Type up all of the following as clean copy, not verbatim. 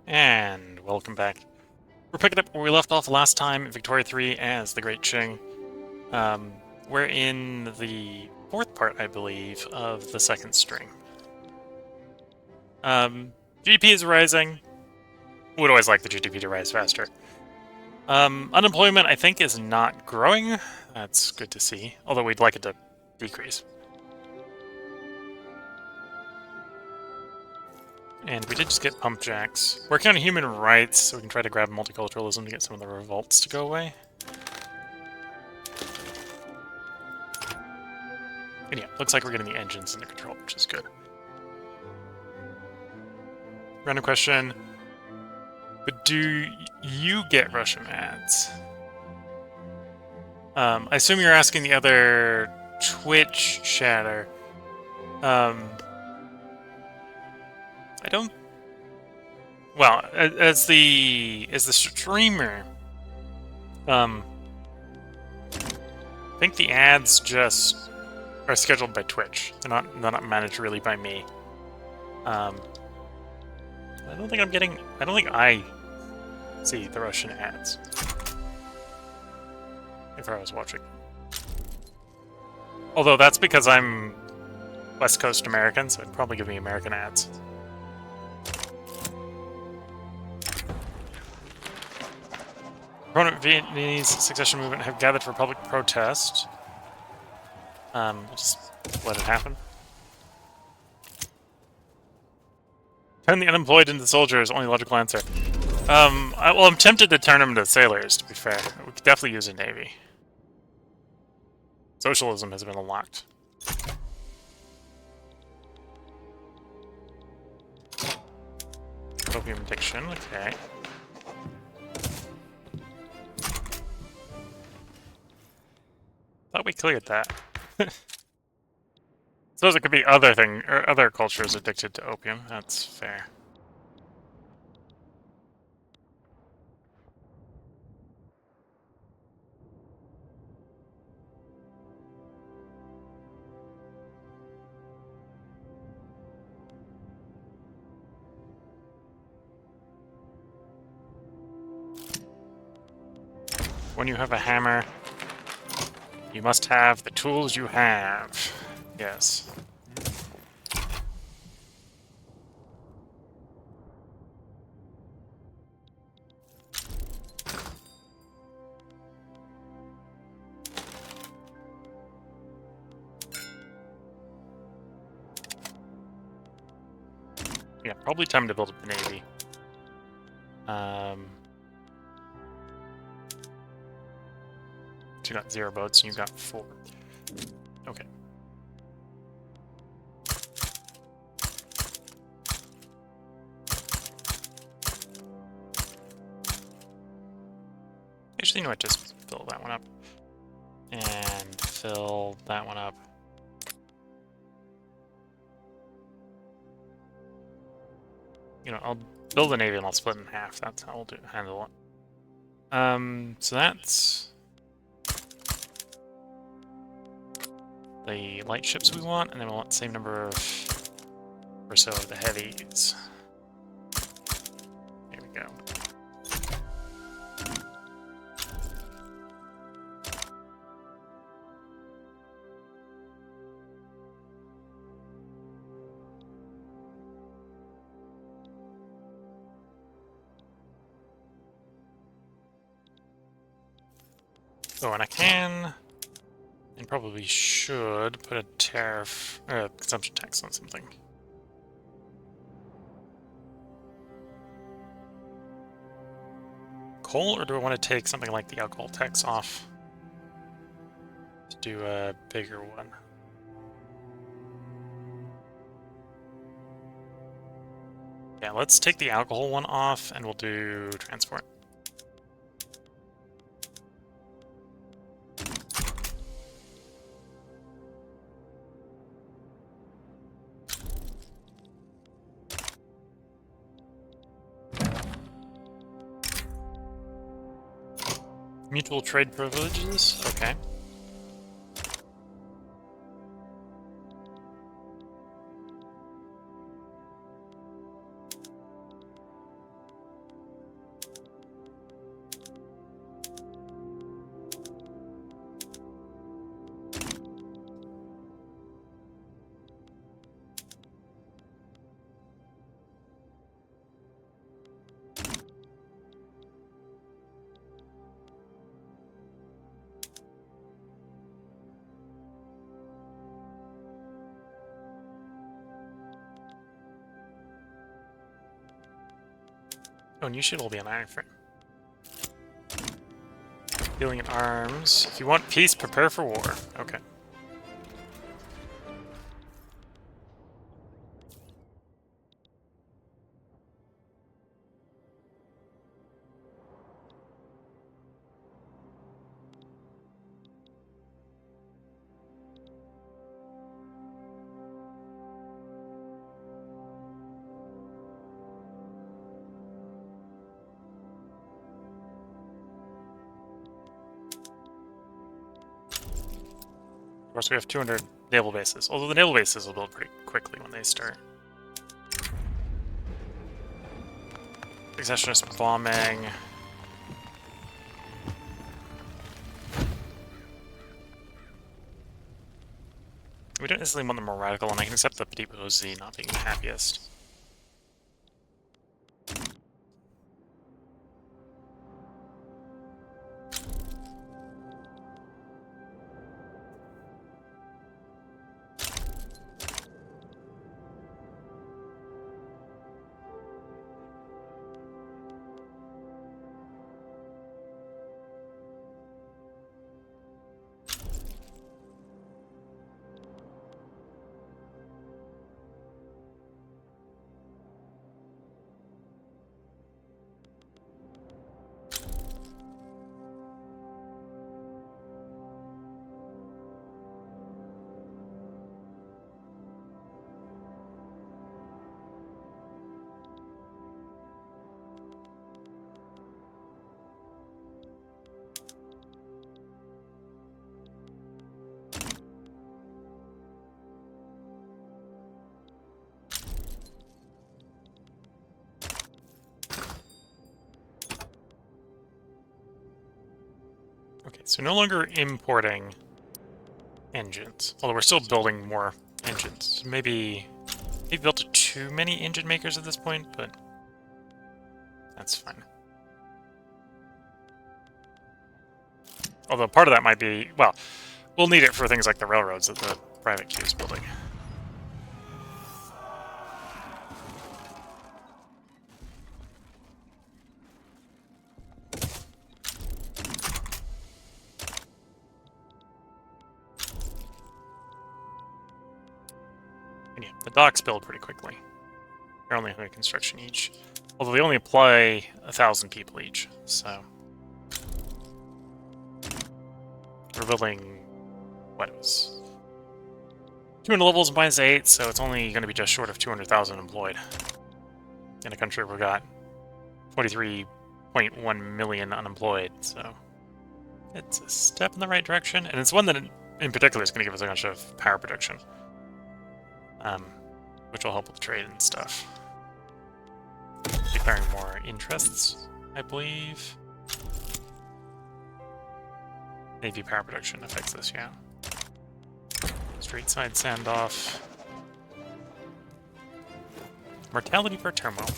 And welcome back. We're picking up where we left off last time in Victoria 3 as the Great Qing. We're in the fourth part, I believe, of the second string. GDP is rising. Would always like the GDP to rise faster. Unemployment, I think, is not growing. That's good to see, although we'd like it to decrease. And we did just get pump jacks. Working on human rights, so we can try to grab multiculturalism to get some of the revolts to go away. And yeah, looks like we're getting the engines under control, which is good. Random question. But do you get Russian ads? I assume you're asking the other Twitch chatter. I don't... Well, as the streamer, I think the ads just are scheduled by Twitch. They're not managed really by me. I don't think I see the Russian ads. If I was watching. Although that's because I'm West Coast American, so it'd probably give me American ads. Proponent Vietnamese succession movement have gathered for public protest. Just let it happen. Turn the unemployed into soldiers, only logical answer. I'm tempted to turn them into sailors, to be fair. We could definitely use a navy. Socialism has been unlocked. Opium addiction, okay. Thought we cleared that. Suppose it could be other cultures addicted to opium. That's fair. When you have a hammer, you must have the tools you have. Yes. Yeah, probably time to build up the navy. You got 0 boats and you got 4. Okay. Actually, you know what? Just fill that one up. And fill that one up. You know, I'll build a navy and I'll split it in half. That's how we'll handle it. So that's the light ships we want, and then we'll want the same number of or so of the heavies. There we go. Oh, and I can, and probably should, put a tariff, or consumption tax on something. Coal, or do I want to take something like the alcohol tax off to do a bigger one? Yeah, let's take the alcohol one off, and we'll do transport. Mutual trade privileges? Okay. Oh, and you should all be on iron frame. Dealing in arms. If you want peace, prepare for war. Okay. Of course, we have 200 naval bases, although the naval bases will build pretty quickly when they start. Successionist bombing. We don't necessarily want the more radical, and I can accept the Petit Bourgeoisie not being the happiest. Okay, so no longer importing engines, although we're still building more engines. Maybe we've built too many engine makers at this point, but that's fine. Although part of that might be, well, we'll need it for things like the railroads that the private queue is building. And yeah, the docks build pretty quickly. They're only 100 construction each. Although they only apply 1,000 people each, so... We're building... what it was... 200 levels minus 8, so it's only going to be just short of 200,000 employed. In a country where we've got 23.1 million unemployed, so... It's a step in the right direction, and it's one that in particular is going to give us a bunch of power production. Which will help with trade and stuff. Declaring more interests, I believe. Navy power production affects this, yeah. Straight side standoff. Mortality per turmoil.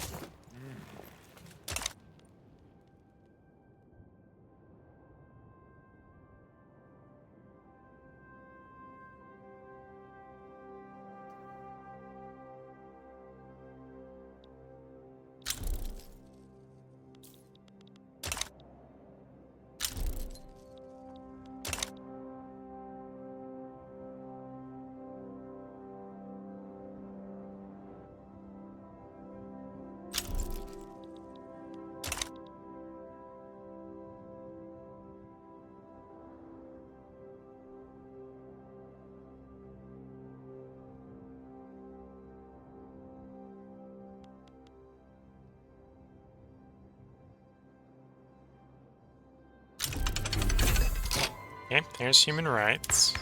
Okay, there's human rights.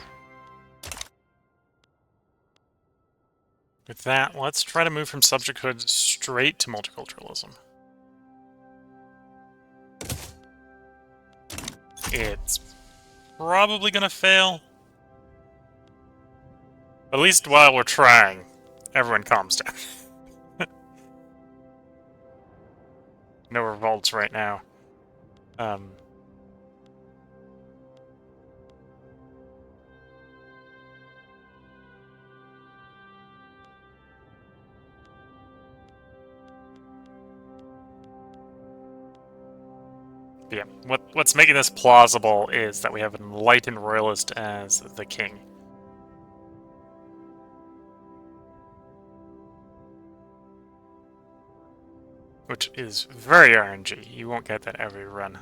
With that, let's try to move from subjecthood straight to multiculturalism. It's probably gonna fail. At least while we're trying, everyone calms down. No revolts right now. But yeah, what's making this plausible is that we have an enlightened royalist as the king. Which is very RNG. You won't get that every run.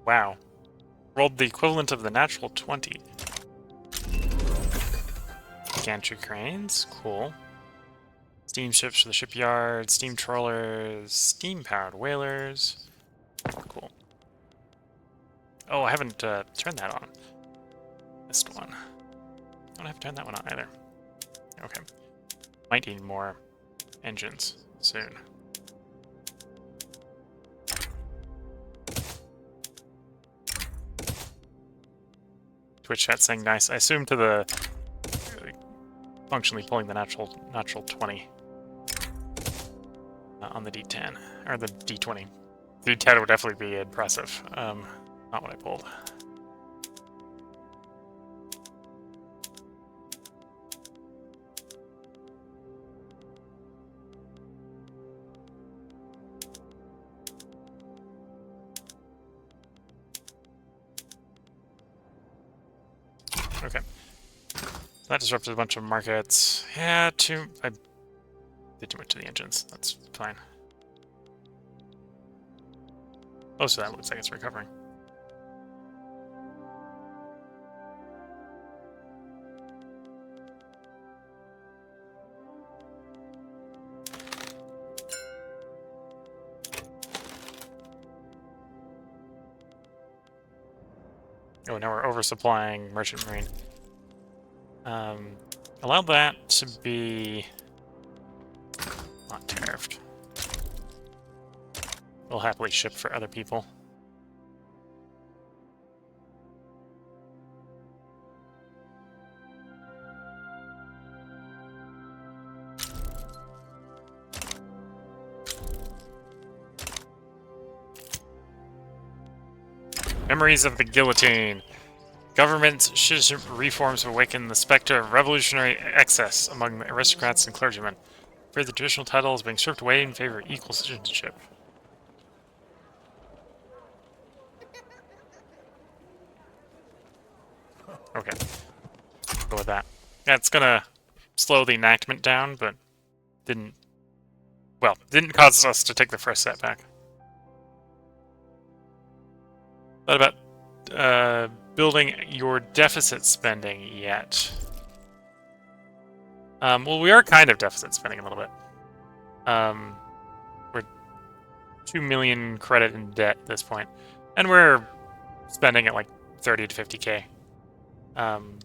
Wow. Rolled the equivalent of the natural 20. Gantry cranes, cool. Steamships for the shipyard, steam trawlers, steam-powered whalers. Cool. Oh, I haven't turned that on. Missed one. I don't have to turn that one on either. Okay. Might need more engines soon. Twitch chat saying nice. I assume to the functionally pulling the natural 20 on the D10 or the D20. The D10 would definitely be impressive. Not what I pulled. Okay. That disrupted a bunch of markets. Yeah, I did too much to the engines. That's fine. Oh, so that looks like it's recovering. Oh, now we're oversupplying Merchant Marine. Allow that to be not tariffed. We'll happily ship for other people. Memories of the guillotine. Government citizenship reforms awaken the specter of revolutionary excess among the aristocrats and clergymen. Where the traditional title is being stripped away in favor of equal citizenship. Okay. Go with that. Yeah, it's gonna slow the enactment down, but didn't cause us to take the first setback. What about building your deficit spending yet? Well, we are kind of deficit spending a little bit. We're 2 million credit in debt at this point, and we're spending at like 30 to 50k. And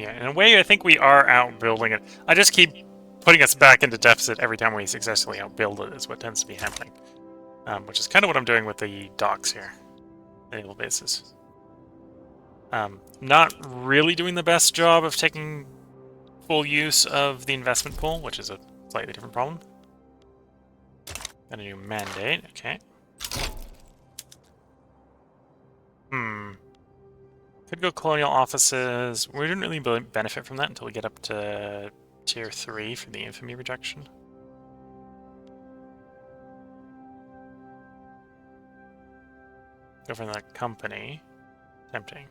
yeah, in a way, I think we are outbuilding it. I just keep putting us back into deficit every time we successfully outbuild it, is what tends to be happening. Which is kind of what I'm doing with the docks here, naval bases. Not really doing the best job of taking full use of the investment pool, which is a slightly different problem. Got a new mandate, okay. Could go colonial offices. We didn't really benefit from that until we get up to tier 3 for the infamy rejection. Go for the company. Tempting.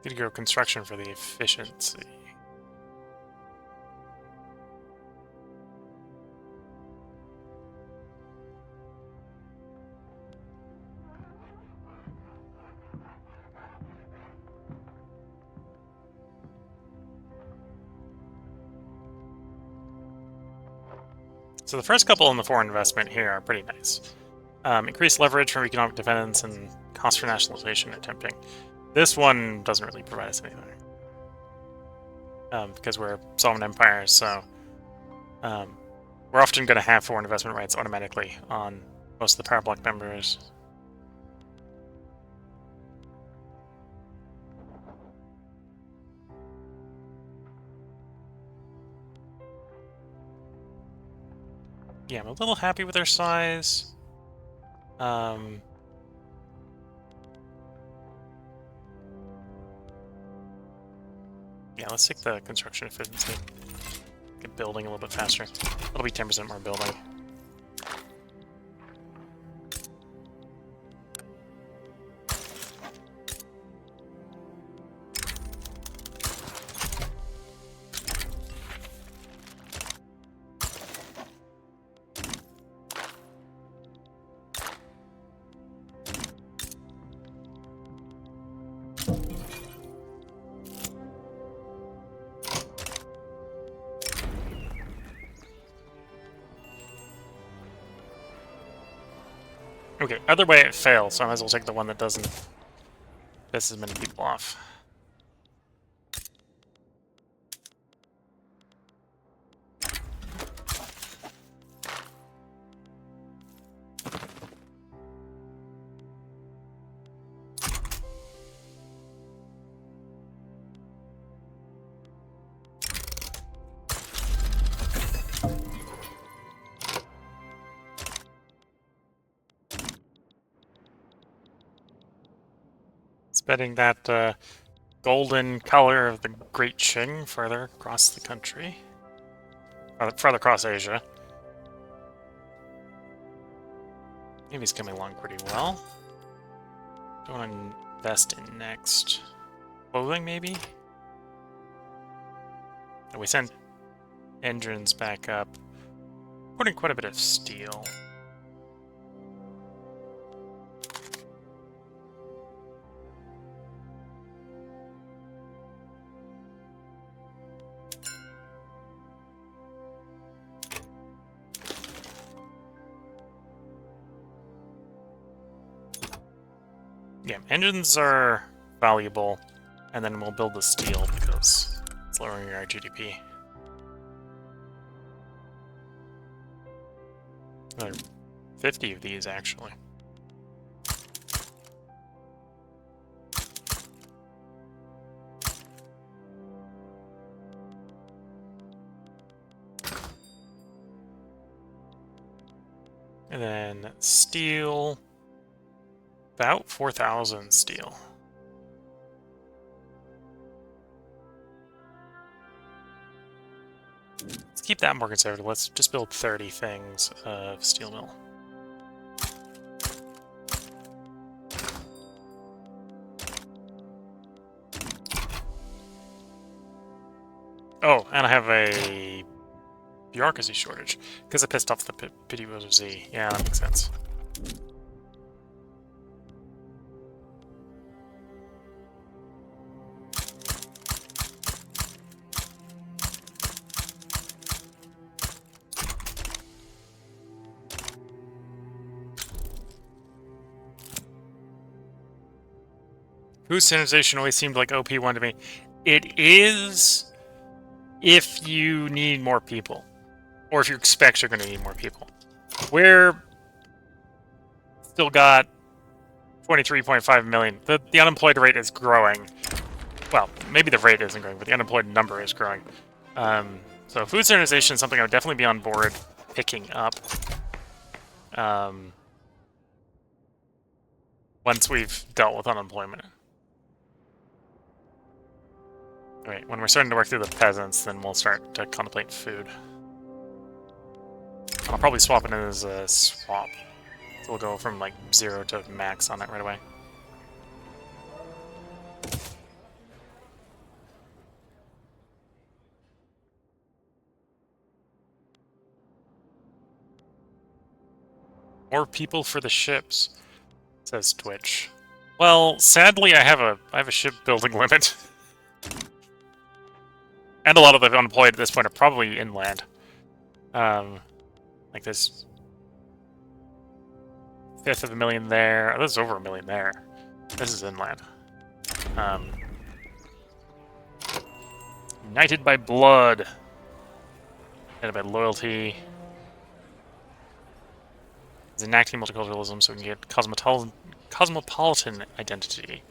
Need to go construction for the efficiency. So the first couple in the foreign investment here are pretty nice. Increased leverage from economic dependence and cost for nationalization are tempting. This one doesn't really provide us anything. Because we're a sovereign empire, so we're often going to have foreign investment rights automatically on most of the power block members. Yeah, I'm a little happy with their size. Yeah, let's take the construction efficiency. Get building a little bit faster. That'll be 10% more building. Okay, other way it fails, so I might as well take the one that doesn't piss as many people off. Spreading that golden color of the Great Qing further across the country. Further across Asia. Navy's coming along pretty well. Don't want to invest in next. Clothing, maybe? We sent engines back up. Putting quite a bit of steel. Yeah, engines are valuable, and then we'll build the steel because it's lowering our GDP. Another 50 of these, actually. And then steel, about 4,000 steel. Let's keep that more conservative. Let's just build 30 things of steel mill. Oh, and I have a bureaucracy shortage because I pissed off the pity Z. Yeah, that makes sense. Food sanitization always seemed like OP1 to me. It is if you need more people. Or if you expect you're going to need more people. We're still got 23.5 million. The unemployed rate is growing. Well, maybe the rate isn't growing, but the unemployed number is growing. So food sanitization is something I would definitely be on board picking up. Once we've dealt with unemployment. Alright, when we're starting to work through the peasants, then we'll start to contemplate food. I'll probably swap it in as a swap. So we'll go from like 0 to max on it right away. More people for the ships, says Twitch. Well, sadly, I have a shipbuilding limit. And a lot of the unemployed at this point are probably inland. Like this 1/5 of a million there. Oh, this is over 1 million there. This is inland. United by blood. United by loyalty. It's enacting multiculturalism so we can get cosmopolitan identity.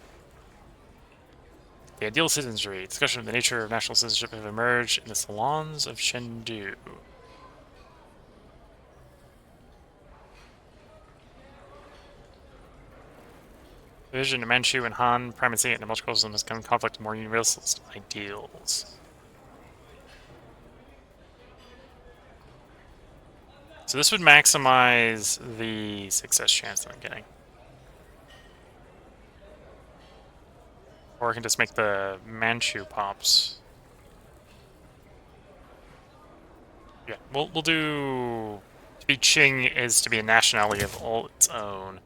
The ideal citizenry. Discussion of the nature of national citizenship have emerged in the salons of Chengdu. Division of Manchu and Han, primacy and multiculturalism has come in conflict with more universalist ideals. So this would maximize the success chance that I'm getting. Or I can just make the Manchu pops. Yeah, we'll do... To be Qing is to be a nationality of all its own.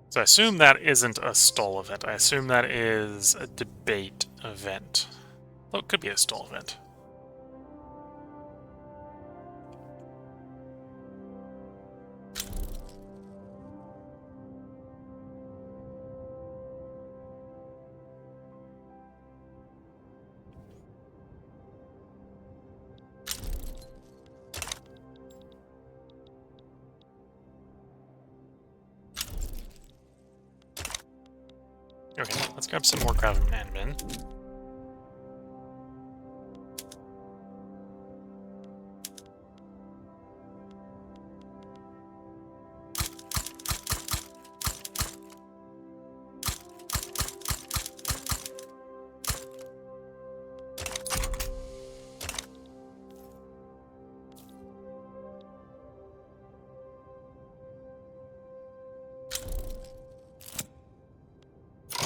So I assume that isn't a stall event. I assume that is a debate event. Well, it could be a stall event. Okay, let's grab some more crowd and admin.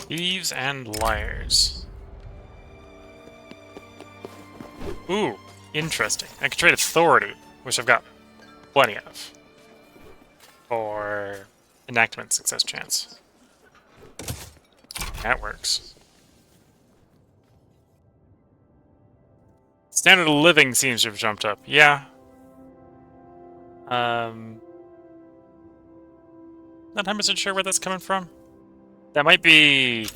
Thieves and liars. Ooh, interesting. I can trade authority, which I've got plenty of, for enactment success chance. That works. Standard of living seems to have jumped up. Yeah. Not 100% sure where that's coming from. That might be...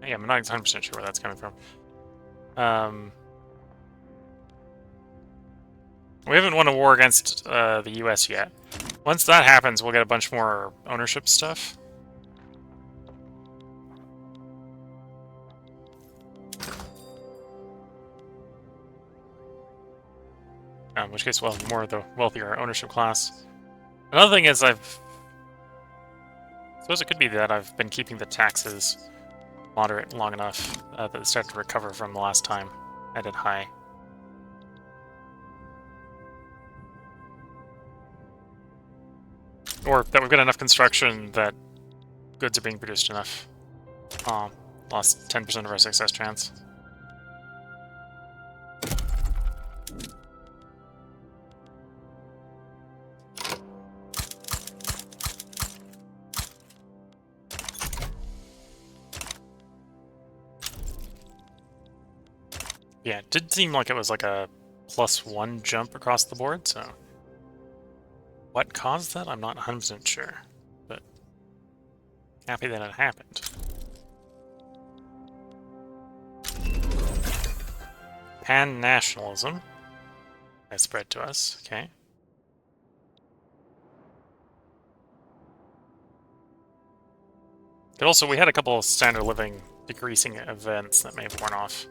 Yeah, I'm not 100% sure where that's coming from. We haven't won a war against the US yet. Once that happens, we'll get a bunch more ownership stuff. In which case we'll have more of the wealthier ownership class. Another thing is I suppose it could be that I've been keeping the taxes moderate long enough that they start to recover from the last time I did high. Or that we've got enough construction that goods are being produced enough. Lost 10% of our success chance. Yeah, it did seem like it was like a +1 jump across the board, so... What caused that? I'm not 100% sure, but happy that it happened. Pan-nationalism has spread to us, okay. But also, we had a couple of standard living decreasing events that may have worn off.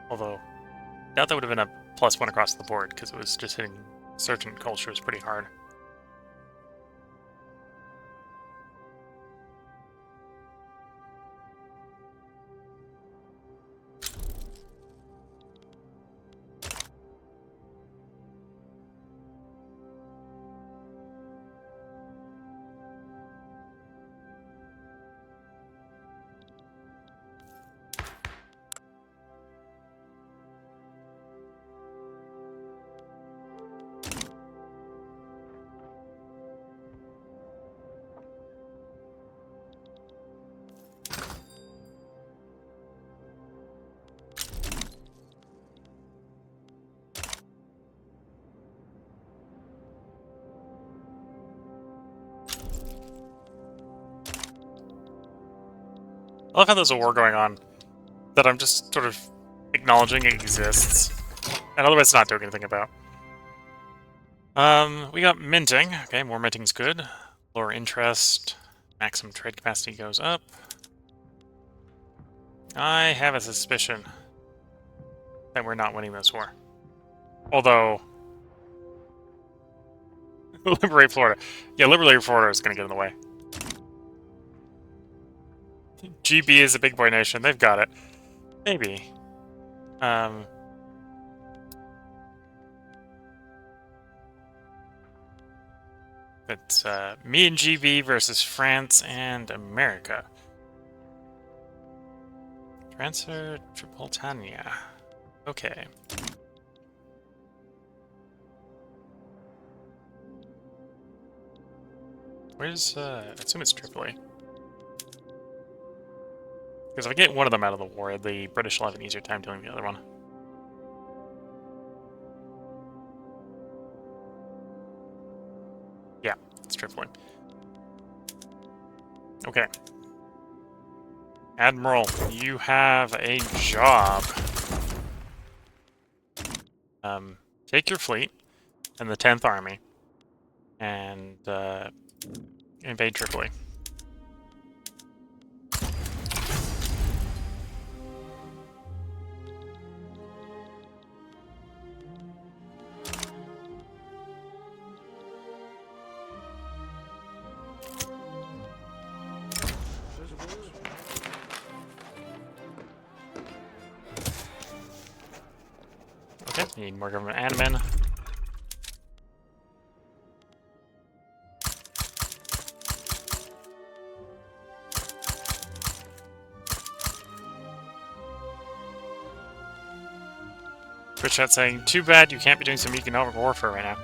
Although, I doubt that would have been a +1 across the board, because it was just hitting certain cultures pretty hard. I love how there's a war going on that I'm just sort of acknowledging it exists, and otherwise not doing anything about. We got minting. Okay, more minting's good. Lower interest. Maximum trade capacity goes up. I have a suspicion that we're not winning this war. Although, Liberate Florida. Yeah, Liberate Florida is going to get in the way. GB is a big boy nation. They've got it. Maybe. It's me and GB versus France and America. Transfer Tripolitania. Okay. Where's, I assume it's Tripoli. Because if I get one of them out of the war, the British will have an easier time dealing with the other one. Yeah, it's Tripoli. Okay. Admiral, you have a job. Take your fleet and the 10th Army and invade Tripoli. Okay, need more government admin. Twitch chat saying, too bad you can't be doing some economic warfare right now.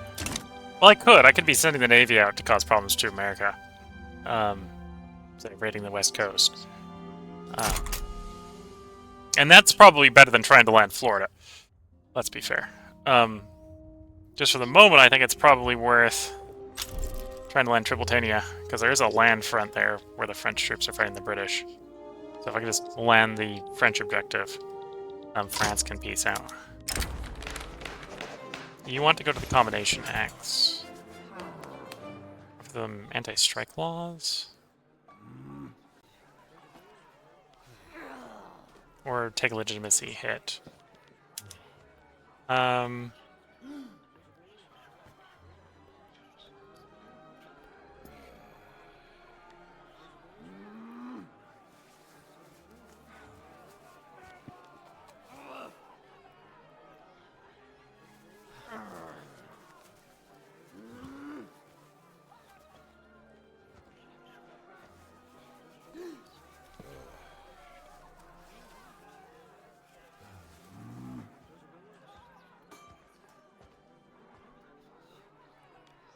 Well, I could. I could be sending the Navy out to cause problems to America. Say, raiding the West Coast. And that's probably better than trying to land Florida. Let's be fair. Just for the moment, I think it's probably worth trying to land Tripolitania, because there is a land front there where the French troops are fighting the British. So if I can just land the French objective, France can peace out. You want to go to the Combination Acts. The anti-strike laws? Or take a legitimacy hit.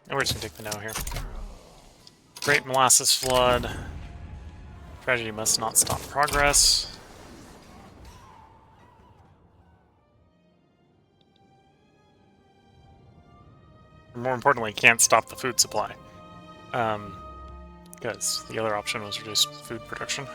And we're just gonna take the no here. Great molasses flood. Tragedy must not stop progress. More importantly, can't stop the food supply. Because the other option was reduced food production.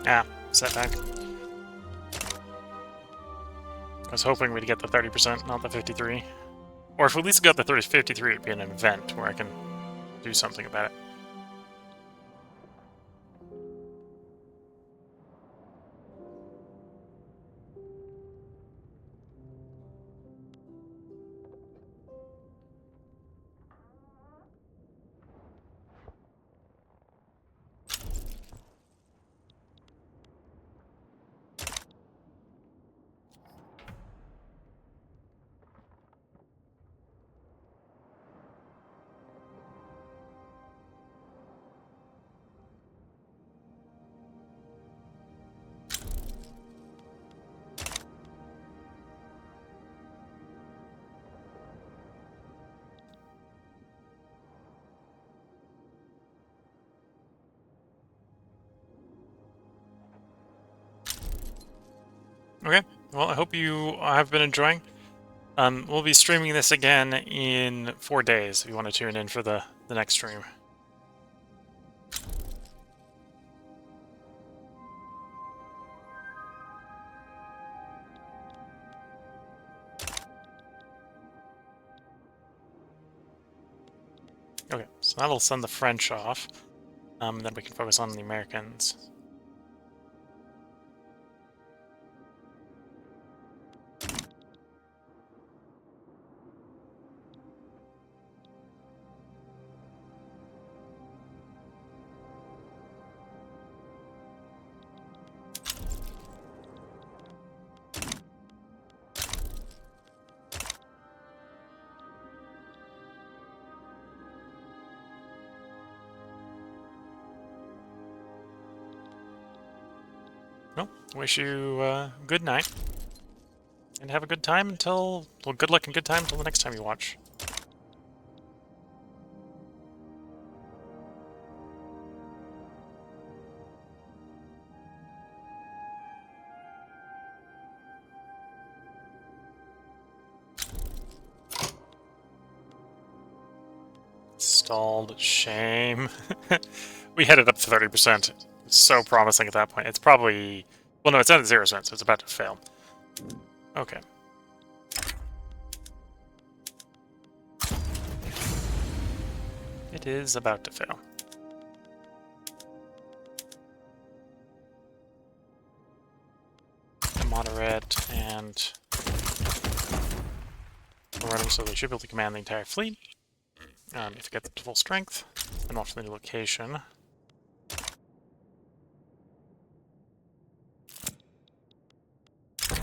Ah, setback. I was hoping we'd get the 30%, not the 53. Or if we at least got the 53, it'd be an event where I can do something about it. Okay, well, I hope you have been enjoying. We'll be streaming this again in 4 days if you want to tune in for the the next stream. Okay, so that'll send the French off. Then we can focus on the Americans. Well, wish you good night. And have a good time until... Well, good luck and good time until the next time you watch. Stalled. Shame. We headed up to 30%. So promising at that point. It's probably... Well, no, it's at 0%, so it's about to fail. Okay. It is about to fail. Moderate and... We'll run them so they should be able to command the entire fleet. If you get them to full strength, then off to the new location.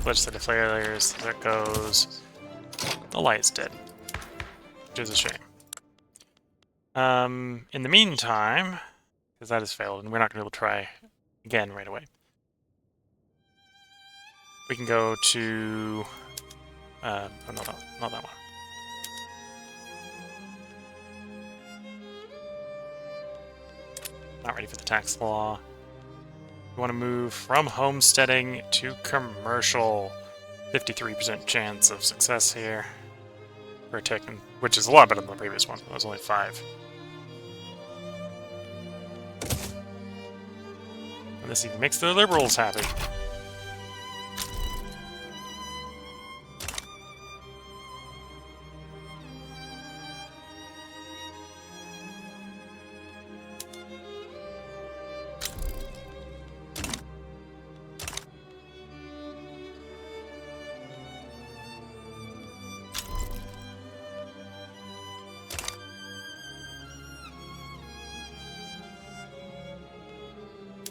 Legislative failures, there it goes. The light is dead, which is a shame. In the meantime, because that has failed, and we're not going to be able to try again right away, we can go to... oh, no, not that one. Not ready for the tax law. We want to move from homesteading to commercial. 53% chance of success here. We're taking, which is a lot better than the previous one. It was only 5. And this even makes the liberals happy.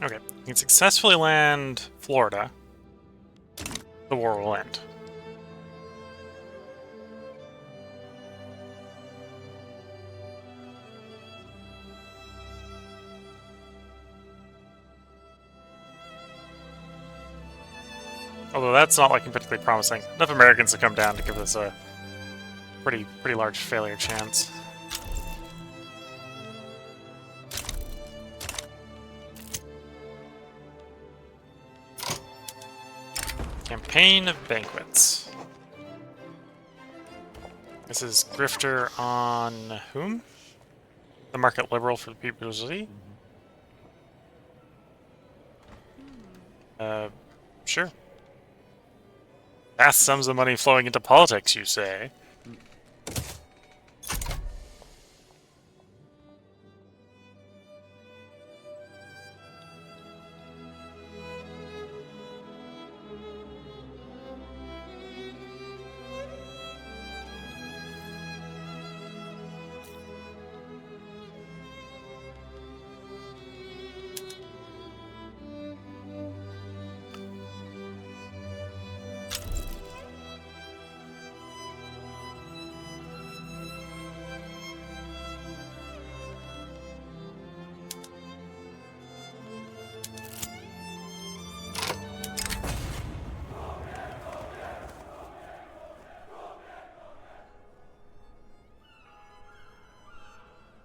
Okay, you can successfully land Florida. The war will end. Although that's not looking particularly promising. Enough Americans to come down to give us a pretty large failure chance. Campaign of Banquets. This is Grifter on whom? The Market Liberal for the People's League? Sure. Vast sums of money flowing into politics, you say?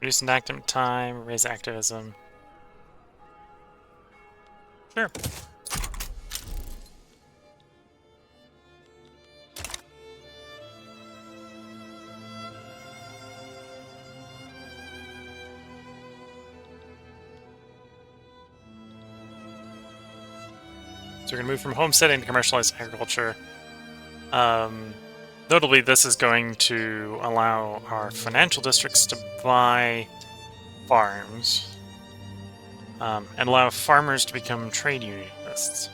Reduce enactment time, raise activism. Sure. we're going to move from homesteading to commercialized agriculture. Notably, this is going to allow our financial districts to buy farms and allow farmers to become trade unionists,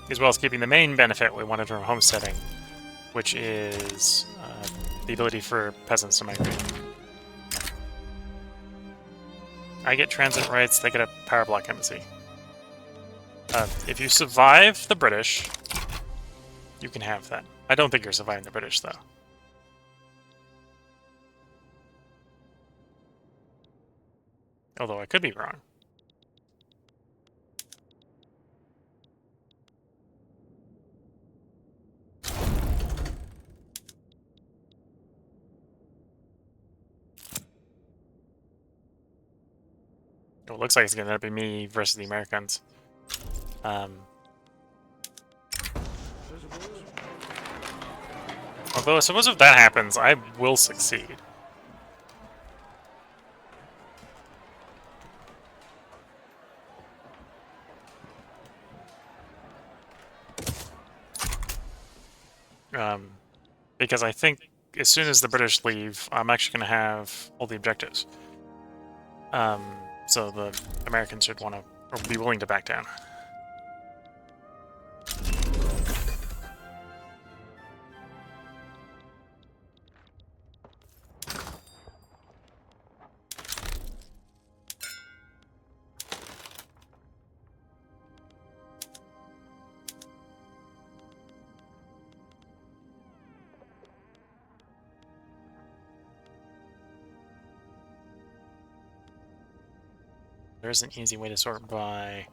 as well as keeping the main benefit we wanted from homesteading, which is the ability for peasants to migrate. I get transit rights, they get a power block embassy. If you survive the British, you can have that. I don't think you're surviving the British, though. Although I could be wrong. It looks like it's going to be me versus the Americans. Although, I suppose if that happens, I will succeed. Because I think as soon as the British leave, I'm actually going to have all the objectives. So the Americans should want to, or be willing to back down. There's an easy way to sort by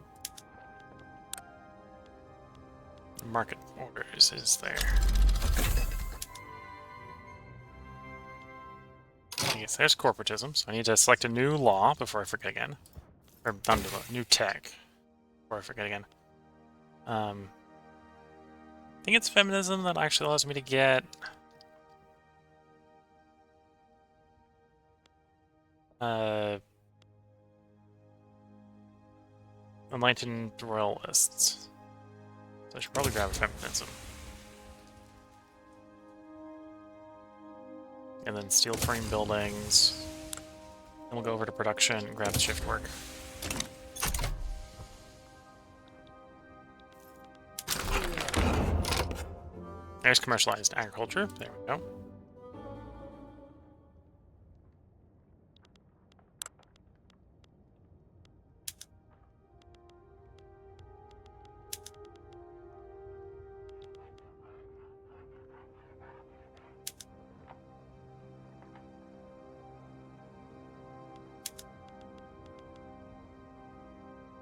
market orders, is there? Yes, there's corporatism, so I need to select a new law before I forget again. Or not a new tech before I forget again. I think it's feminism that actually allows me to get enlightened royalists. So I should probably grab feminism. And then steel frame buildings. Then we'll go over to production and grab the shift work. There's commercialized agriculture. There we go.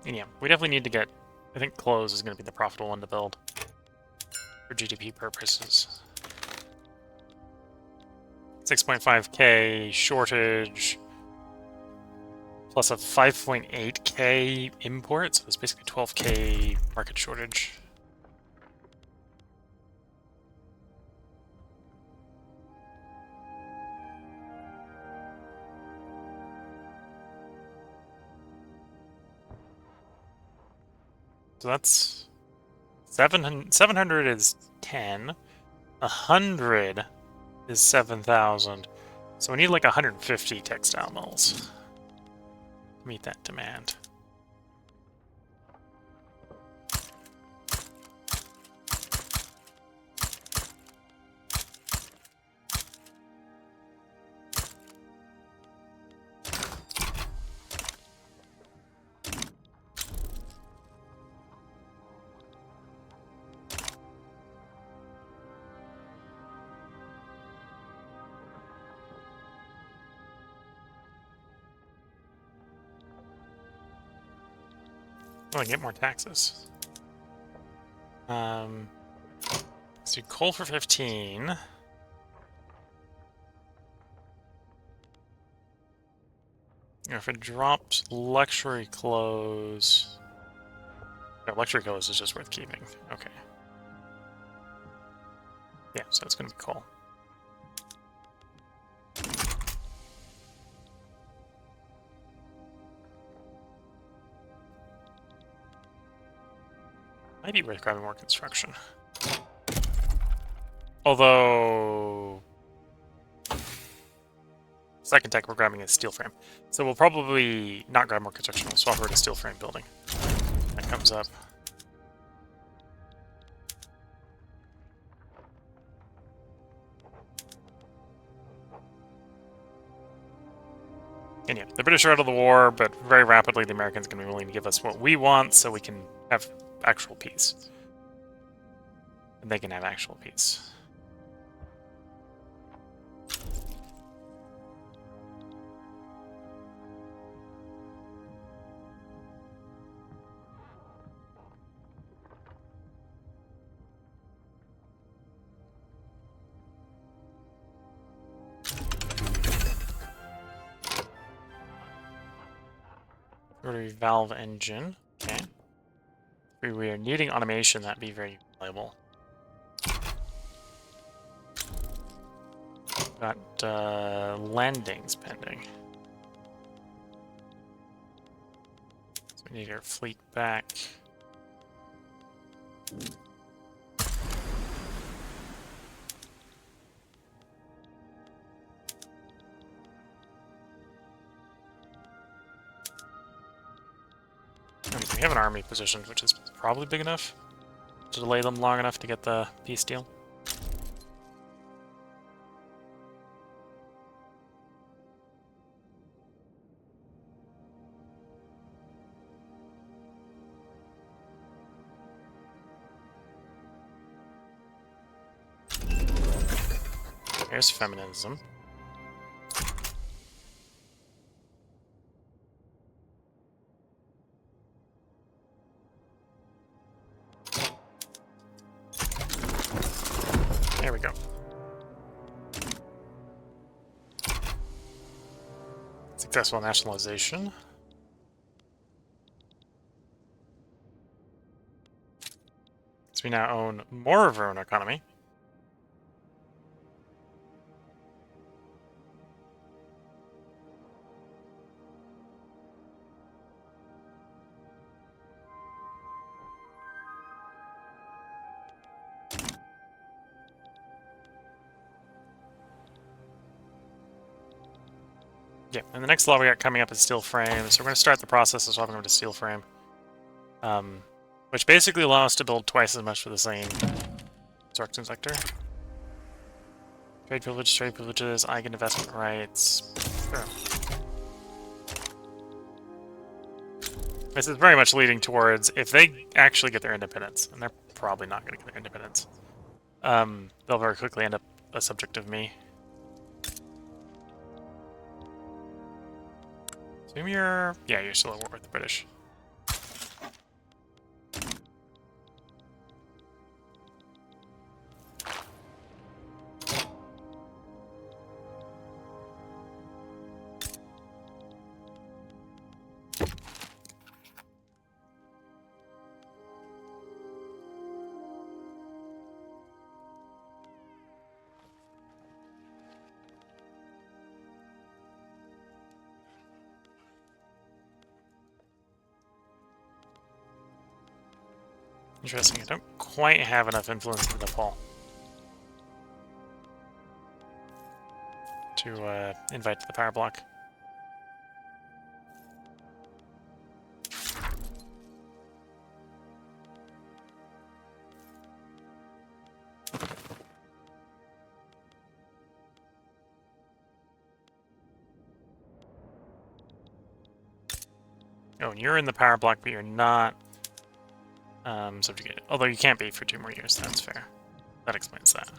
And yeah, we definitely need to get, I think clothes is going to be the profitable one to build for GDP purposes. 6.5k shortage plus a 5.8k import, so it's basically 12k market shortage. So that's 700 is 10, 100 is 7,000. So we need like 150 textile mills to meet that demand. Oh, I get more taxes. Let's do coal for 15. If it drops luxury clothes... No, luxury clothes is just worth keeping. Okay. Yeah, so it's going to be coal. Might be worth grabbing more construction. Although... Second tech we're grabbing is steel frame. So we'll probably not grab more construction, we'll swap over to steel frame building. That comes up. And yeah, the British are out of the war, but very rapidly the Americans are going to be willing to give us what we want so we can have actual peace. And they can have actual peace. Rotary valve engine. Okay. If we are needing automation, that'd be very valuable. Got landings pending. So we need our fleet back. We have an army positioned, which is probably big enough to delay them long enough to get the peace deal. Here's feminism. There we go. Successful nationalization. So we now own more of our own economy. Yeah, and the next law we got coming up is steel frame, so we're going to start the process of swapping over to steel frame. Which basically allows us to build twice as much for the same construction sector. Trade privileges, I get investment rights. Sure. This is very much leading towards, if they actually get their independence, and they're probably not going to get their independence, they'll very quickly end up a subject of me. Assume you're... yeah, you're still at war with the British. Interesting, I don't quite have enough influence in Nepal to invite to the power block. Oh, and you're in the power block, but you're not subjugated. Although you can't be for 2 more years, that's fair. That explains that.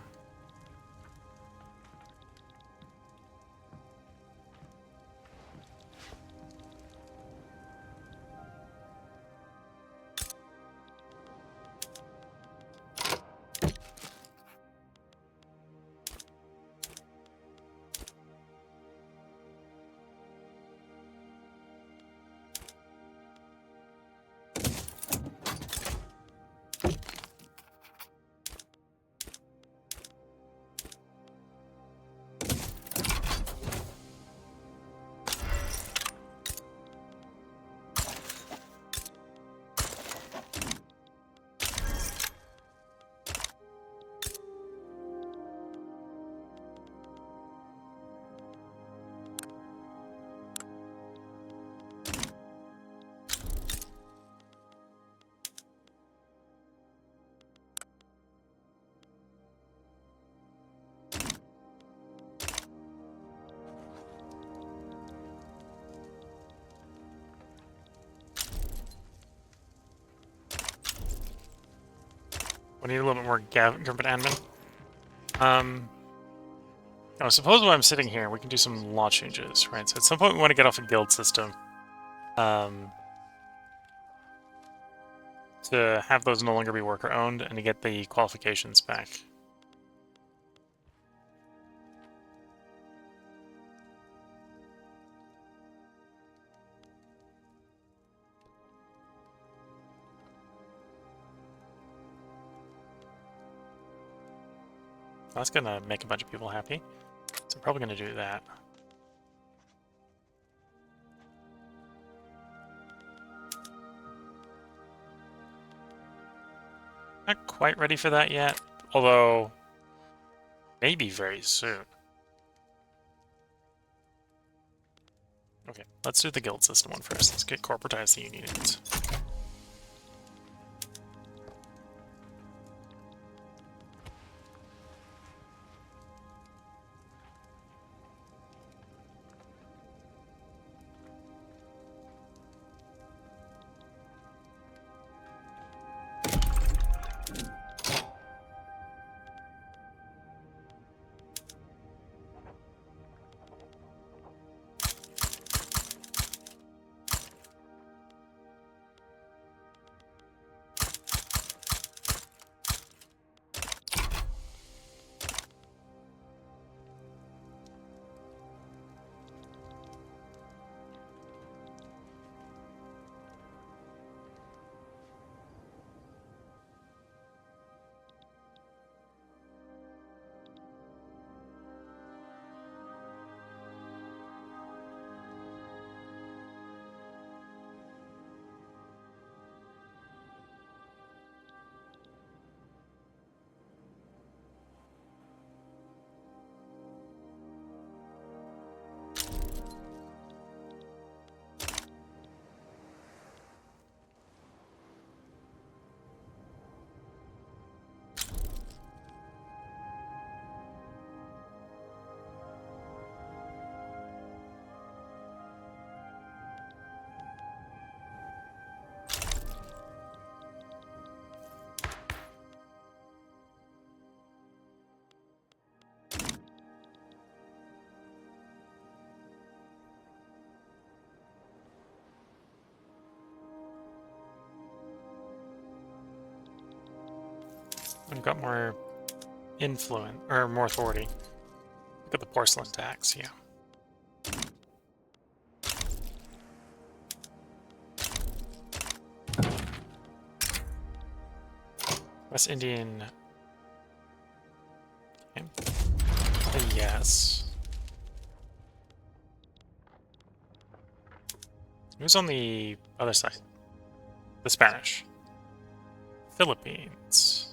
We need a little bit more government admin. Oh, suppose while I'm sitting here, we can do some law changes, right? So at some point we want to get off a guild system. To have those no longer be worker-owned and to get the qualifications back. That's gonna make a bunch of people happy. So I'm probably gonna do that. Not quite ready for that yet, although maybe very soon. Okay, let's do the guild system one first. Let's get corporatized the unions. We've got more influence, or more authority. Look at the porcelain tax, yeah. West Indian. Okay. Yes. Who's on the other side? The Spanish. Philippines.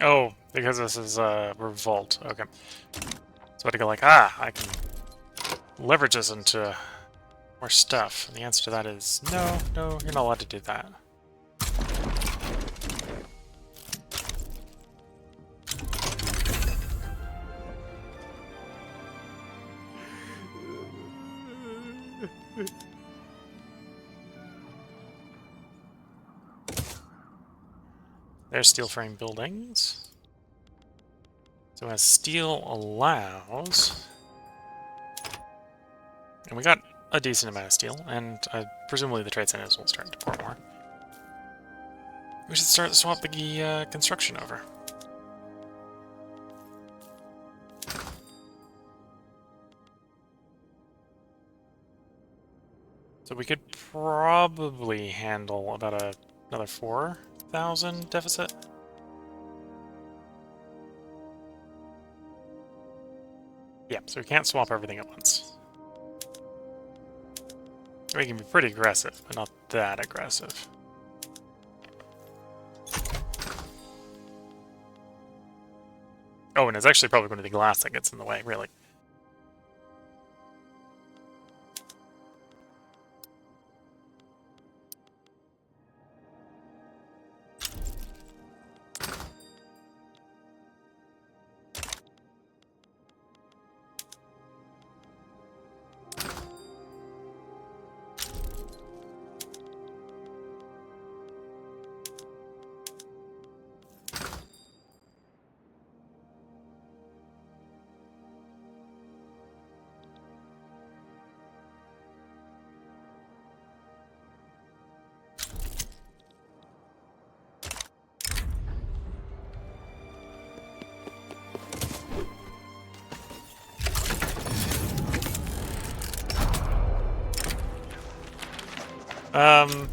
Oh, because this is a revolt. Okay. So I go like, I can leverage this into more stuff. And the answer to that is no, you're not allowed to do that. There's steel frame buildings. So as steel allows... And we got a decent amount of steel, and presumably the trade centers will start to pour more. We should start to swap the construction over. So we could probably handle about another 4,000 deficit. Yeah, so we can't swap everything at once. We can be pretty aggressive, but not that aggressive. Oh, and it's actually probably going to be glass that gets in the way, really. Um,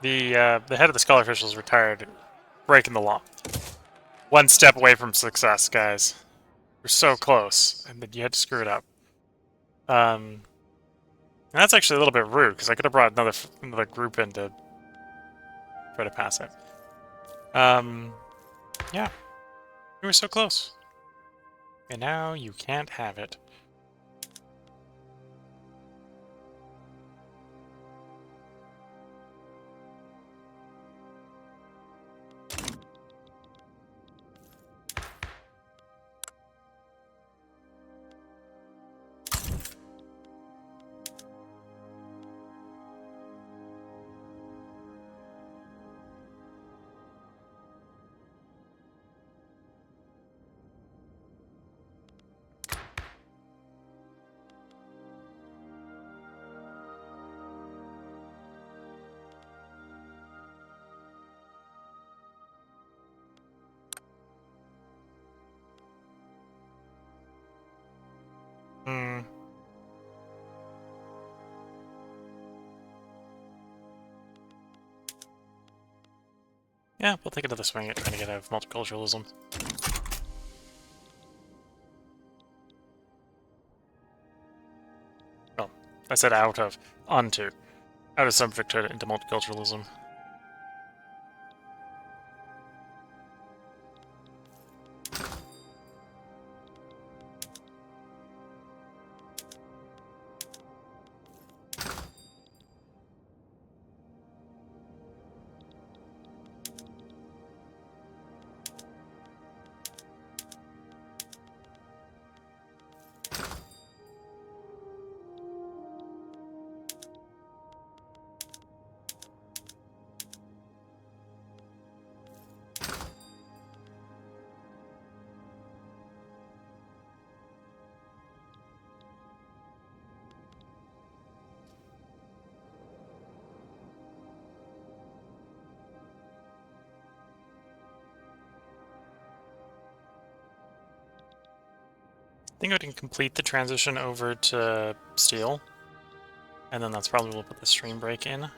the head of the Skull Officials retired, breaking the law. One step away from success, guys. You're so close, and then you had to screw it up. And that's actually a little bit rude, because I could have brought another group in to try to pass it. Yeah. You were so close. And now you can't have it. Hmm. Yeah, we'll take another swing at trying to get out of multiculturalism. Well, I said out of. Onto. Out of subject to into multiculturalism. I think I can complete the transition over to steel. And then that's probably we'll put the stream break in.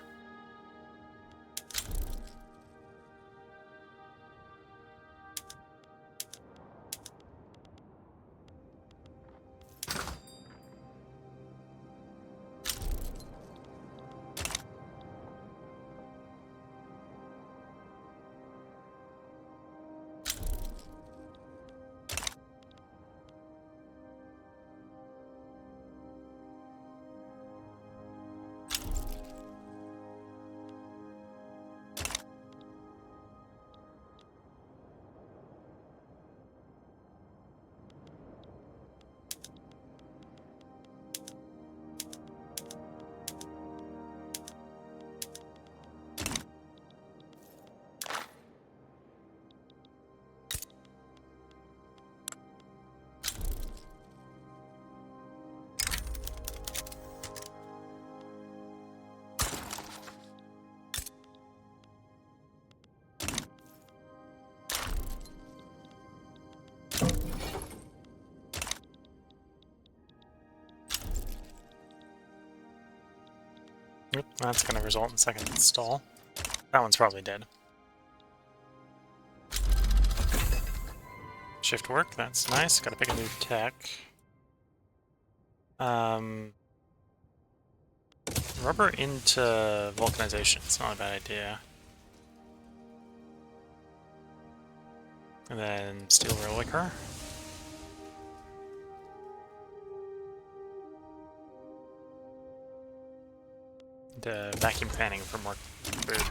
Yep, that's going to result in second stall. That one's probably dead. Shift work, that's nice. Gotta pick a new tech. Rubber into vulcanization, it's not a bad idea. And then steel rail liquor. And vacuum fanning for more food.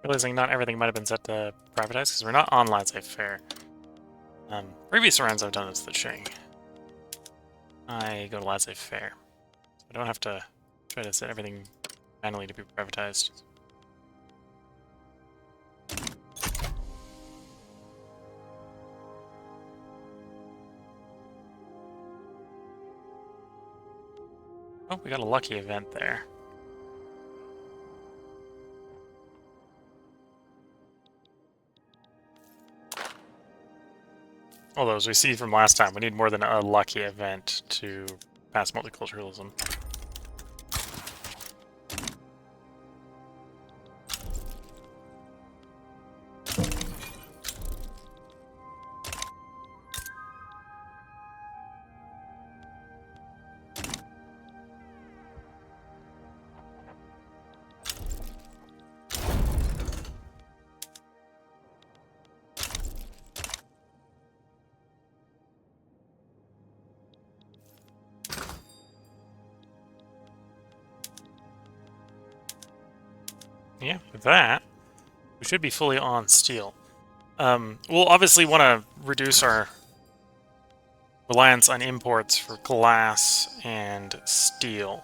Realizing not everything might have been set to privatize, because we're not on laissez-faire. Previous rounds I've done this with the Qing. I go to laissez-faire. So I don't have to try to set everything manually to be privatized. Oh, we got a lucky event there. Although, as we see from last time, we need more than a lucky event to pass multiculturalism. Yeah, with that, we should be fully on steel. We'll obviously want to reduce our reliance on imports for glass and steel,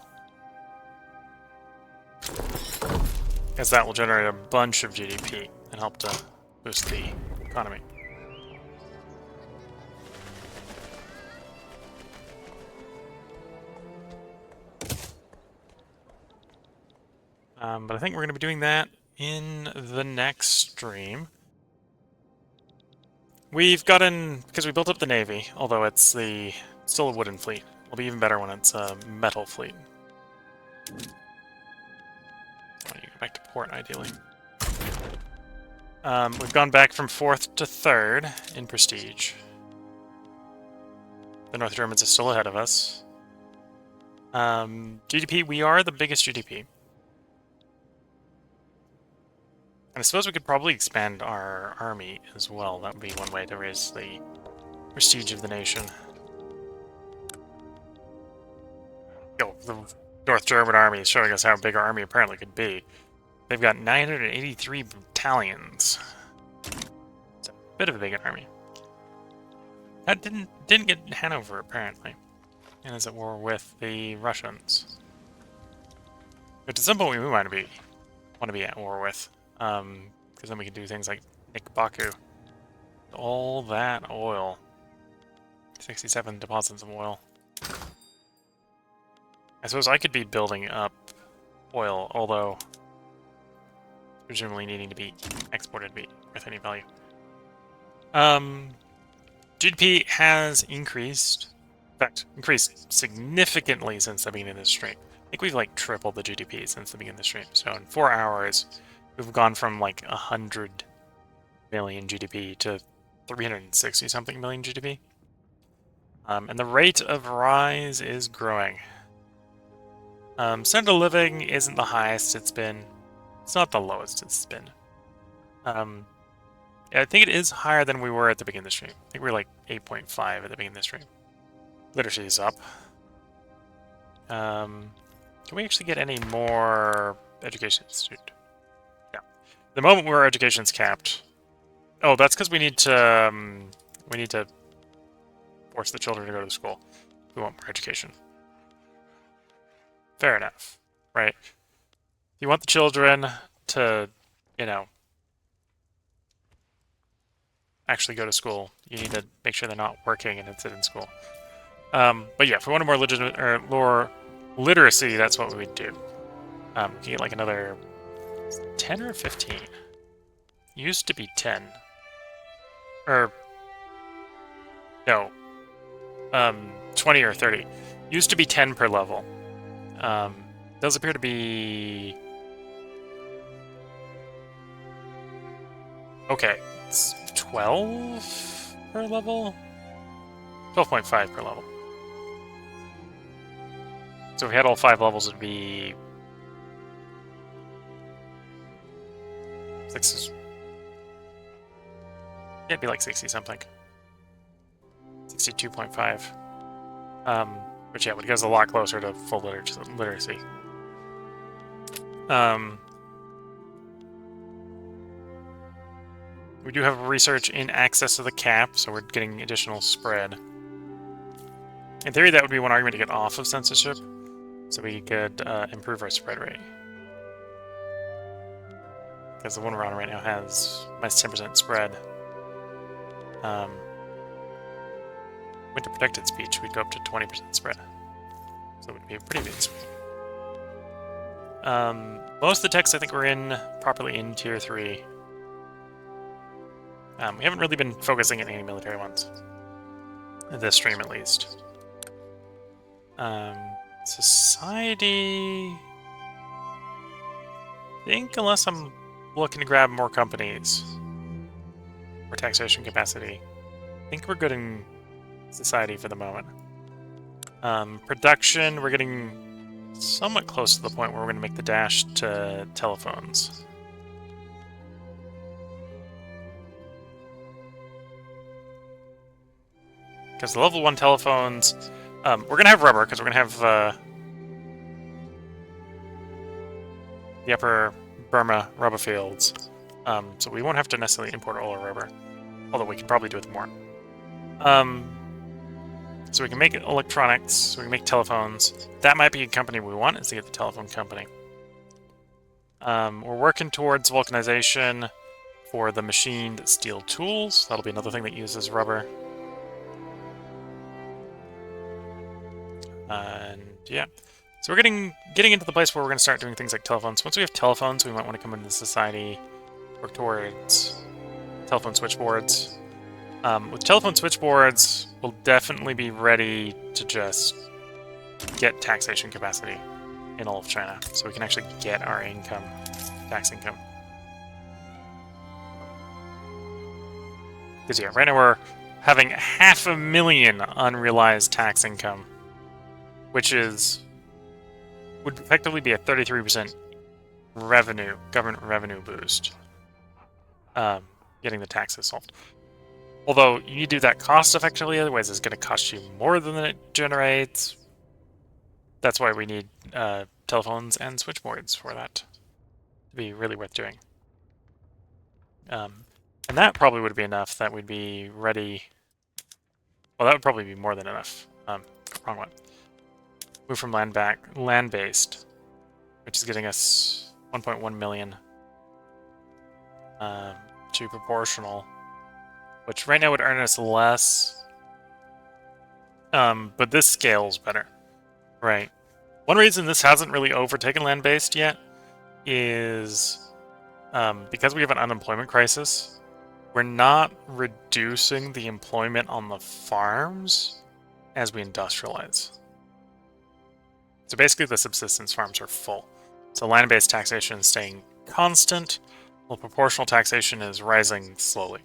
as that will generate a bunch of GDP and help to boost the economy. But I think we're going to be doing that in the next stream. We've gotten, because we built up the Navy, although it's still a wooden fleet. It'll be even better when it's a metal fleet. I want you to go back to port, ideally. We've gone back from 4th to 3rd in prestige. The North Germans are still ahead of us. GDP, we are the biggest GDP. And I suppose we could probably expand our army as well. That would be one way to raise the prestige of the nation. Yo, the North German army is showing us how big our army apparently could be. They've got 983 battalions. It's a bit of a big army. That didn't get Hanover, apparently. And is at war with the Russians. But at some point we might want to be at war with. Because then we can do things like Nick Baku. All that oil. 67 deposits of oil. I suppose I could be building up oil, although presumably needing to be exported to be worth any value. GDP has increased. In fact, increased significantly since the beginning of this stream. I think we've like tripled the GDP since the beginning of the stream. So in 4 hours, we've gone from like 100 million GDP to 360 something million GDP. And the rate of rise is growing. Standard of living isn't the highest it's been. It's not the lowest it's been. Yeah, I think it is higher than we were at the beginning of the stream. I think we were like 8.5 at the beginning of the stream. Literacy is up. Can we actually get any more education institute? Yeah. The moment where our education's capped. Oh, that's because we need to force the children to go to school. We want more education. Fair enough, right? You want the children to, you know, actually go to school. You need to make sure they're not working and instead in school. But yeah, if we wanted more legitimate or more literacy, that's what we would do. You get like another 10 or 15. Used to be 10. Or no. 20 or 30. Used to be 10 per level. Does appear to be okay. It's 12 per level? 12.5 per level. So if we had all 5 levels, it'd be 6. It'd be like 60 something. 62.5. Which yeah, would get us a lot closer to full literacy. We do have research in excess of the cap, so we're getting additional spread. In theory, that would be one argument to get off of censorship, so we could improve our spread rate. Because the one we're on right now has minus 10% spread. Went to protected speech, we'd go up to 20% spread. So it would be a pretty big spread. Most of the texts I think we're in properly in Tier 3. We haven't really been focusing on any military ones. This stream, at least. Society... I think unless I'm looking to grab more companies or taxation capacity, I think we're good in society for the moment. Production, we're getting somewhat close to the point where we're going to make the dash to telephones. Because the level 1 telephones, we're going to have rubber, because we're going to have the upper Burma rubber fields. So we won't have to necessarily import all our rubber, although we can probably do it more. So we can make electronics, so we can make telephones. That might be a company we want, is to get the telephone company. We're working towards vulcanization for the machined steel tools. That'll be another thing that uses rubber. And yeah, so we're getting into the place where we're going to start doing things like telephones. Once we have telephones, we might want to come into society, work towards telephone switchboards. With telephone switchboards, we'll definitely be ready to just get taxation capacity in all of China, so we can actually get our income, tax income. Because yeah, right now we're having 500,000 unrealized tax income, which would effectively be a 33% revenue, government revenue boost, getting the taxes solved. Although, you need to do that cost-effectively, otherwise it's going to cost you more than it generates. That's why we need telephones and switchboards for that to be really worth doing. And that probably would be enough that we'd be ready... Well, that would probably be more than enough. Wrong one. Move from land-based, which is getting us 1.1 million to proportional, which right now would earn us less, but this scales better, right? One reason this hasn't really overtaken land-based yet is because we have an unemployment crisis, we're not reducing the employment on the farms as we industrialize. So basically the subsistence farms are full. So land-based taxation is staying constant, while proportional taxation is rising slowly.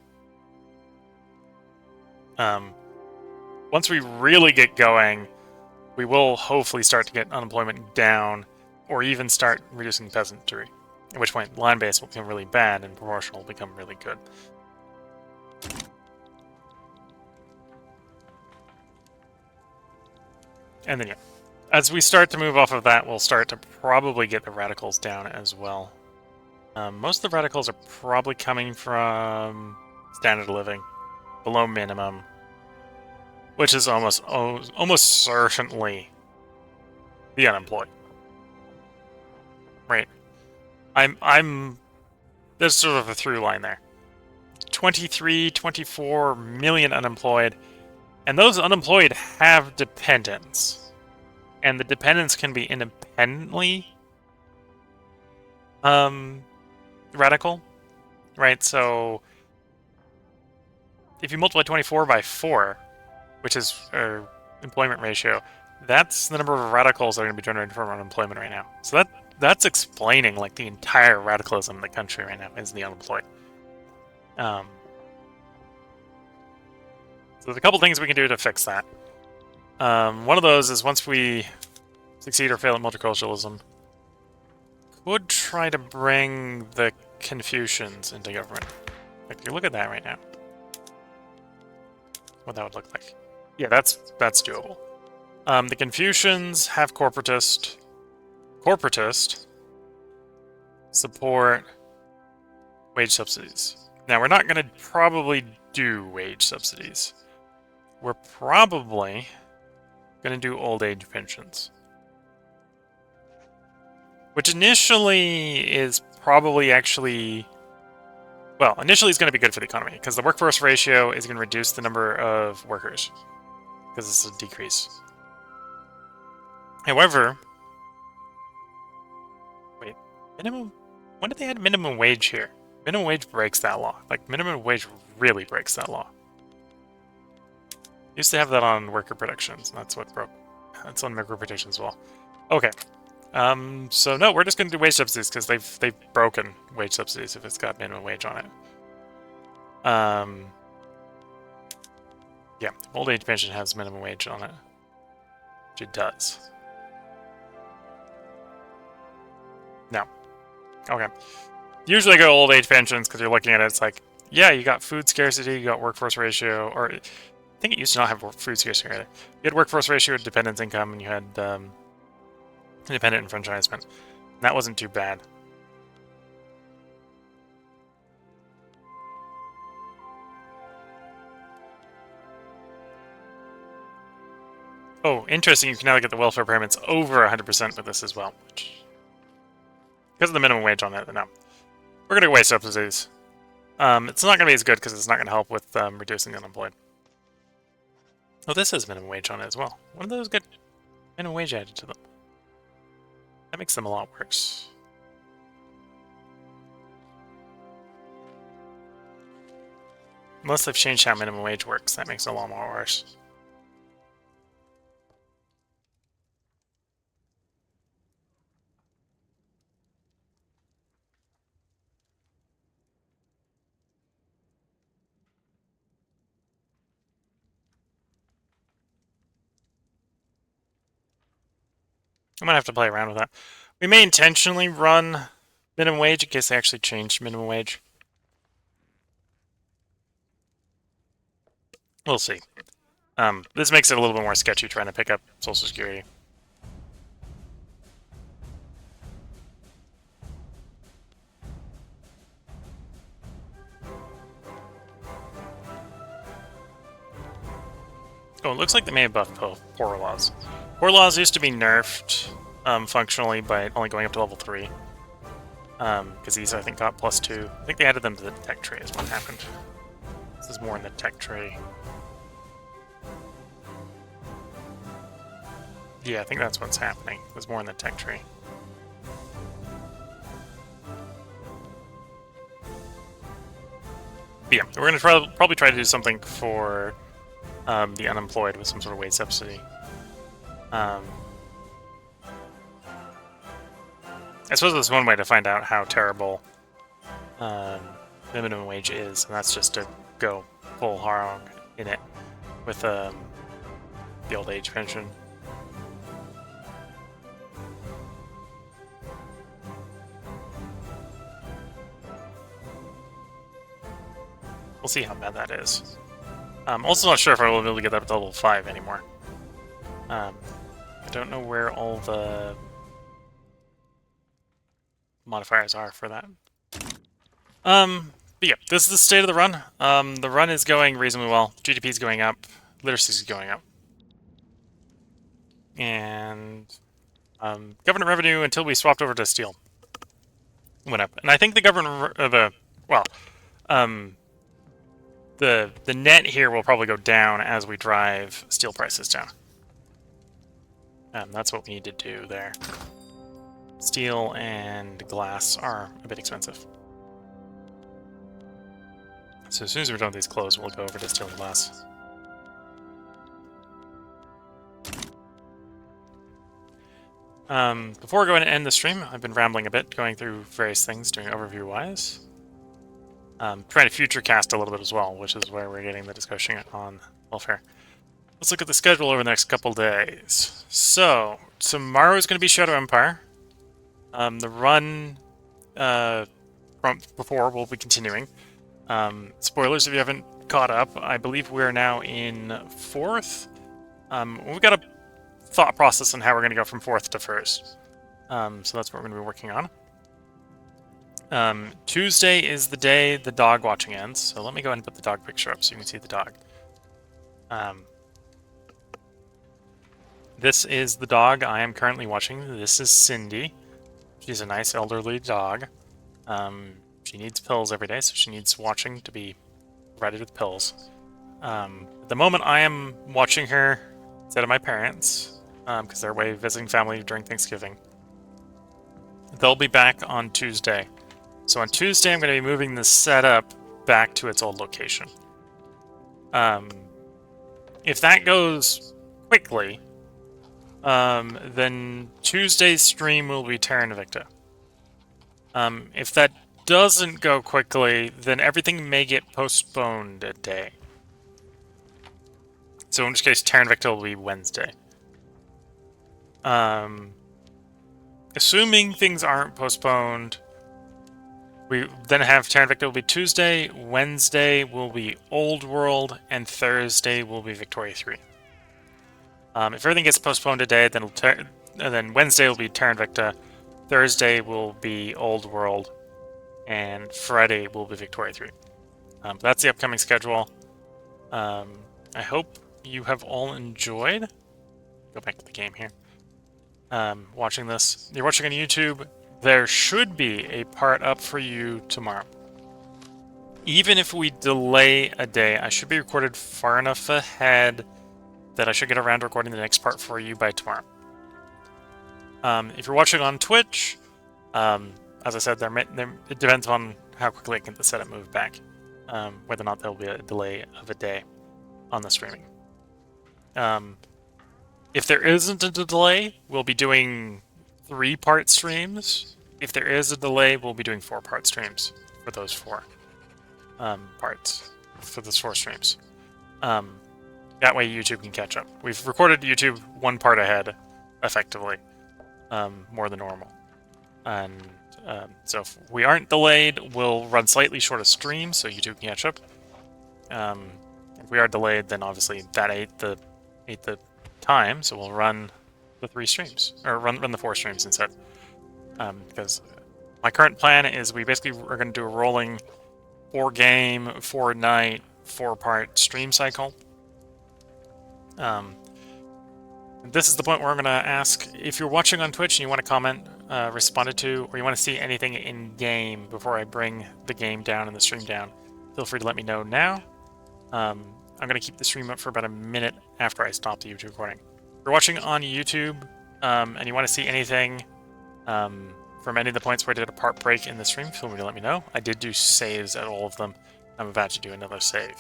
Once we really get going, we will hopefully start to get unemployment down, or even start reducing peasantry. At which point, land-based will become really bad, and proportional will become really good. And then, yeah. As we start to move off of that, we'll start to probably get the radicals down as well. Most of the radicals are probably coming from standard of living, below minimum, which is almost certainly the unemployed. Right. There's sort of a through line there. 23, 24 million unemployed, and those unemployed have dependents. And the dependents can be independently radical, right? So if you multiply 24 by 4, which is our employment ratio, that's the number of radicals that are going to be generated from unemployment right now. So that's explaining like the entire radicalism in the country right now is the unemployed. So there's a couple things we can do to fix that. One of those is once we succeed or fail at multiculturalism, would try to bring the Confucians into government. Like, you look at that right now. What that would look like. Yeah, that's doable. The Confucians have corporatist support wage subsidies. Now, we're not going to probably do wage subsidies. We're probably going to do old age pensions. Which initially is probably actually... Well, initially it's going to be good for the economy, because the workforce ratio is going to reduce the number of workers, because it's a decrease. However... Wait, minimum... When did they add minimum wage here? Minimum wage breaks that law. Like, minimum wage really breaks that law. Used to have that on worker protections, and that's what broke. That's on worker protections as well. Okay. So no, we're just going to do wage subsidies, because they've broken wage subsidies if it's got minimum wage on it. Yeah, old age pension has minimum wage on it. Which it does. No. Okay. Usually go old age pensions because you're looking at it, it's like, yeah, you got food scarcity, you got workforce ratio, or I think it used to not have food scarcity either. You had workforce ratio, dependent income, and you had independent enfranchisement. And that wasn't too bad. Oh, interesting, you can now get the welfare payments over 100% with this as well. Which, because of the minimum wage on it, no. We're going to wage subsidies. It's not going to be as good because it's not going to help with reducing the unemployed. Oh, this has minimum wage on it as well. One of those get minimum wage added to them. That makes them a lot worse. Unless they've changed how minimum wage works, that makes it a lot more worse. I might have to play around with that. We may intentionally run minimum wage in case they actually changed minimum wage. We'll see. This makes it a little bit more sketchy trying to pick up Social Security. Oh, it looks like they may have buffed poor laws. Poor laws used to be nerfed functionally by only going up to level 3. Because these, I think, got +2. I think they added them to the tech tree is what happened. This is more in the tech tree. Yeah, I think that's what's happening. It was more in the tech tree. But yeah, we're going to probably try to do something for the unemployed with some sort of wage subsidy. I suppose that's one way to find out how terrible the minimum wage is, and that's just to go full hog in it with the old age pension. We'll see how bad that is. I'm also not sure if I will be able to get that up to level 5 anymore. I don't know where all the modifiers are for that. But yeah, this is the state of the run. The run is going reasonably well. GDP is going up. Literacy is going up. And government revenue, until we swapped over to steel, went up. And I think the government... The net here will probably go down as we drive steel prices down. That's what we need to do there. Steel and glass are a bit expensive. So as soon as we're done with these clothes, we'll go over to steel and glass. Before going to end the stream, I've been rambling a bit, going through various things, doing overview-wise. Trying to future cast a little bit as well, which is where we're getting the discussion on welfare. Let's look at the schedule over the next couple days. So, tomorrow is going to be Shadow Empire. The run from before will be continuing. Spoilers if you haven't caught up. I believe we're now in 4th. We've got a thought process on how we're going to go from 4th to 1st. So that's what we're going to be working on. Tuesday is the day the dog watching ends, so let me go ahead and put the dog picture up so you can see the dog. This is the dog I am currently watching. This is Cindy. She's a nice elderly dog. She needs pills every day, so she needs watching to be provided with pills. At the moment, I am watching her instead of my parents, because they're away visiting family during Thanksgiving. They'll be back on Tuesday. So on Tuesday, I'm going to be moving the setup back to its old location. If that goes quickly, then Tuesday's stream will be Terra Invicta. If that doesn't go quickly, then everything may get postponed a day. So in which case, Terra Invicta will be Wednesday. Assuming things aren't postponed, we then have Terra Invicta will be Tuesday, Wednesday will be Old World, and Thursday will be Victoria 3. If everything gets postponed a day, then Wednesday will be Terra Invicta, Thursday will be Old World, and Friday will be Victoria 3. That's the upcoming schedule. I hope you have all enjoyed. Go back to the game here. Watching this. You're watching on YouTube. There should be a part up for you tomorrow. Even if we delay a day, I should be recorded far enough ahead that I should get around to recording the next part for you by tomorrow. If you're watching on Twitch, as I said, it depends on how quickly I can get the setup moved back, whether or not there will be a delay of a day on the streaming. If there isn't a delay, we'll be doing 3-part streams. If there is a delay, we'll be doing 4-part streams for those 4 parts, for those 4 streams. That way YouTube can catch up. We've recorded YouTube 1 part ahead, effectively, more than normal. And so if we aren't delayed, we'll run slightly shorter streams so YouTube can catch up. If we are delayed, then obviously that ate the time, so we'll run the 3 streams, or run the 4 streams instead. Because my current plan is we basically are going to do a rolling 4-game, 4-night, 4-part stream cycle. This is the point where I'm going to ask, if you're watching on Twitch and you want to comment, responded to, or you want to see anything in-game before I bring the game down and the stream down, feel free to let me know now. I'm going to keep the stream up for about a minute after I stop the YouTube recording. If you're watching on YouTube and you want to see anything from any of the points where I did a part break in the stream, feel free to let me know. I did do saves at all of them. I'm about to do another save.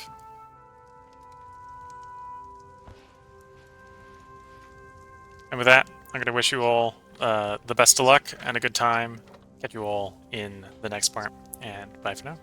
And with that, I'm going to wish you all the best of luck and a good time. Catch you all in the next part, and bye for now.